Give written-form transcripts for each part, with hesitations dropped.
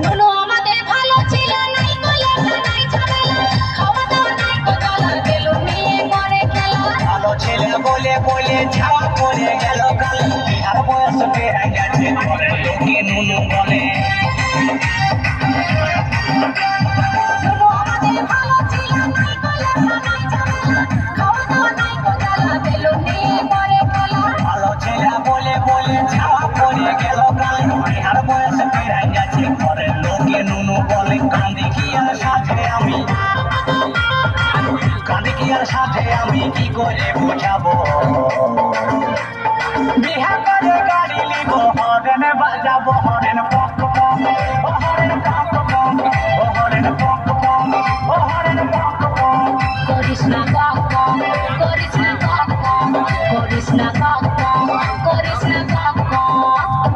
নুনু আমাদের ভালো ছিল নাই কলেজা নাই ঝামেলা খাওয়া দাওয়া নাই কোতলা বেলুন নিয়ে করে খেলা ভালো ছেলে বলে বলে ছাওয়া পড়ে গেল কাল বিহার বয়স বেড়ে গেছে ঘরের লোকে নুনু বলে নুনু আমাদের ভালো ছিল নাই কলেজা নাই ঝামেলা খাওয়া দাওয়া নাই কোতলা বেলুন নিয়ে করে খেলা ভালো ছেলে বলে বলে ছাওয়া পড়ে গেল কাল বিহার বয়স বেড়ে গেছে ঘরের লোকে নুনু বলে কাঁদি কি আর সাথে আমি কি করে বোঝাবো বিহা করে গাড়ি লিব হরেন বাজাবো হরেন পক পক ও হরেন পক পক ও হরেন পক পক ও হরেন পক পক করিস না কক কক করিস না কক কক করিস না কক কক করিস না কক কক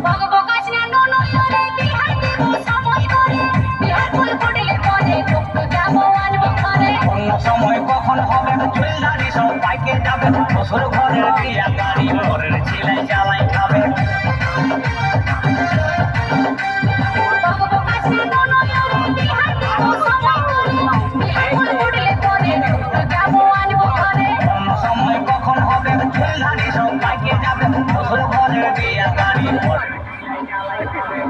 বকবকাস না নুনু করে বিহার দেব সময় করে বিহার ফুল ফুটলে পরে তোকে যাবো আনবো ঘরে অন্য সময় কখন হবে চুলদারি সব বাইকে যাবে শ্বশুর ঘরের বিয়া গাড়ি ঘরের ছেলে জ্বালাই খাবে বকবকাস না নুনু করে বিহার দেব সময় করে বিহার ফুল ফুটলে পরে তোকে যাবো আনবো ঘরে অন্য সময় কখন হবে চুলদারি সব বাইকে যাবে শ্বশুর ঘরের বিয়া গাড়ি ঘরের ছেলে জ্বালাই খাবে